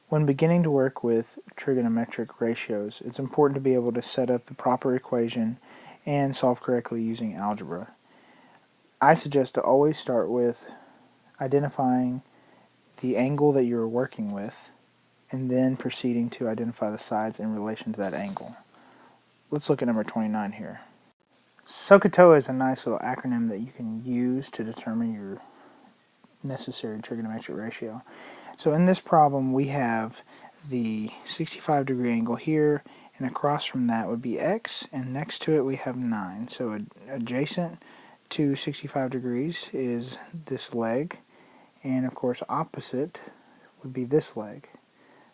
When beginning to work with trigonometric ratios, it's important to be able to set up the proper equation and solve correctly using algebra. I suggest to always start with identifying the angle that you're working with and then proceeding to identify the sides in relation to that angle. Let's look at number 29 here. SOHCAHTOA is a nice little acronym that you can use to determine your necessary trigonometric ratio. So in this problem we have the 65-degree angle here, and across from that would be x, and next to it we have 9. So adjacent to 65 degrees is this leg, and of course opposite would be this leg.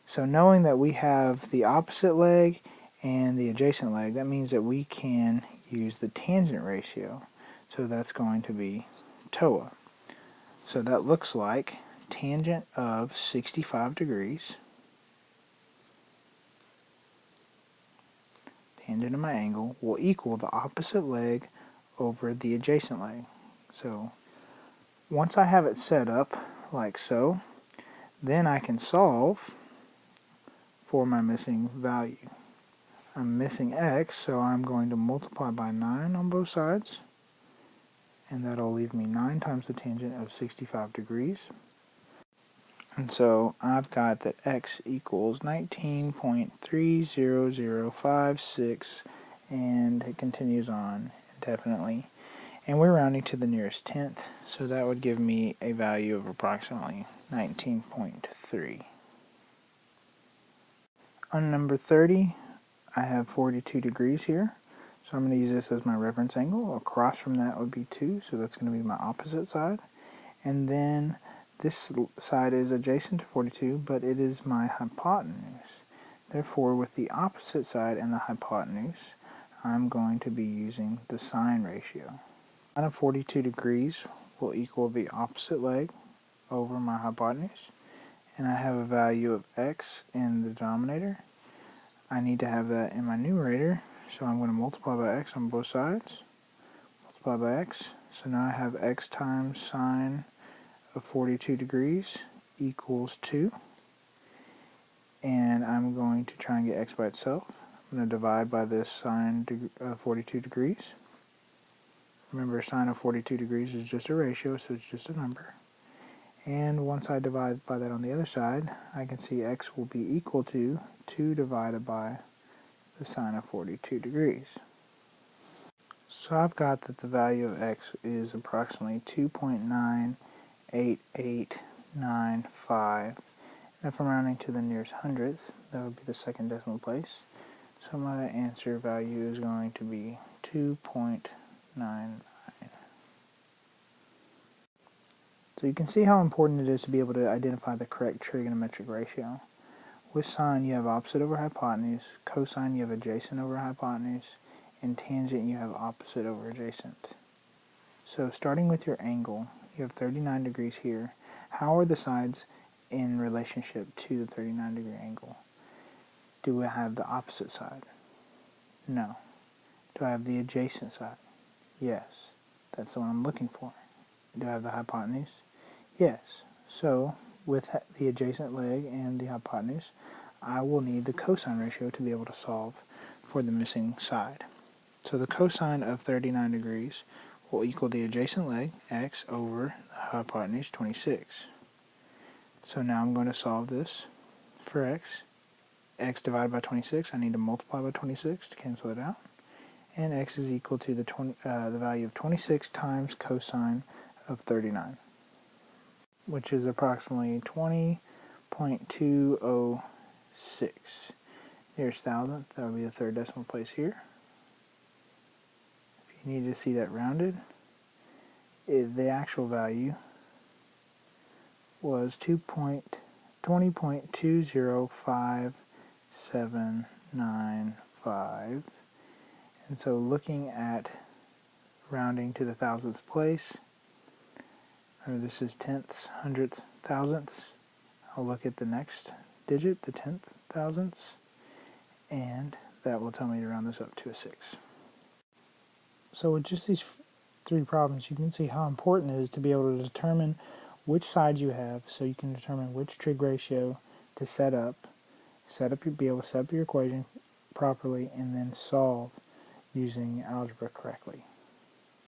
So knowing that we have the opposite leg and the adjacent leg, that means that we can use the tangent ratio. So that's going to be TOA. So that looks like tangent of 65 degrees, tangent of my angle, will equal the opposite leg over the adjacent leg. So once I have it set up like so, then I can solve for my missing value. I'm missing x, so I'm going to multiply by 9 on both sides, and that'll leave me 9 times the tangent of 65 degrees. And so I've got that x equals 19.30056, and it continues on indefinitely. And we're rounding to the nearest tenth, so that would give me a value of approximately 19.3. On number 30, I have 42 degrees here, so I'm going to use this as my reference angle. Across from that would be 2, so that's going to be my opposite side. And then this side is adjacent to 42, but it is my hypotenuse. Therefore, with the opposite side and the hypotenuse, I'm going to be using the sine ratio. Sine of 42 degrees will equal the opposite leg over my hypotenuse, and I have a value of x in the denominator. I need to have that in my numerator, so I'm going to multiply by x on both sides. Multiply by x, so now I have x times sine of 42 degrees equals 2. And I'm going to try and get x by itself. I'm going to divide by this sine of 42 degrees. Remember, sine of 42 degrees is just a ratio, so it's just a number. And once I divide by that on the other side, I can see x will be equal to 2 divided by the sine of 42 degrees. So I've got that the value of x is approximately 2.98895. And if I'm rounding to the nearest hundredth, that would be the second decimal place. So my answer value is going to be 2.99. So you can see how important it is to be able to identify the correct trigonometric ratio. With sine, you have opposite over hypotenuse. Cosine, you have adjacent over hypotenuse. And tangent, you have opposite over adjacent. So starting with your angle, you have 39 degrees here. How are the sides in relationship to the 39-degree angle? Do I have the opposite side? No. Do I have the adjacent side? Yes. That's the one I'm looking for. Do I have the hypotenuse? Yes. So with the adjacent leg and the hypotenuse, I will need the cosine ratio to be able to solve for the missing side. So the cosine of 39 degrees will equal the adjacent leg, x, over the hypotenuse, 26. So now I'm going to solve this for x. X divided by 26, I need to multiply by 26 to cancel it out. And x is equal to the value of 26 times cosine of 39, which is approximately 20.206. Nearest thousandth, that would be the third decimal place here. If you need to see that rounded, the actual value was 20.20575. And so looking at rounding to the thousandth place, this is tenths, hundredths, thousandths. I'll look at the next digit, the tenth thousandths, and that will tell me to round this up to a 6. So with just these 3 problems, you can see how important it is to be able to determine which side you have, so you can determine which trig ratio to be able to set up your equation properly and then solve using algebra correctly.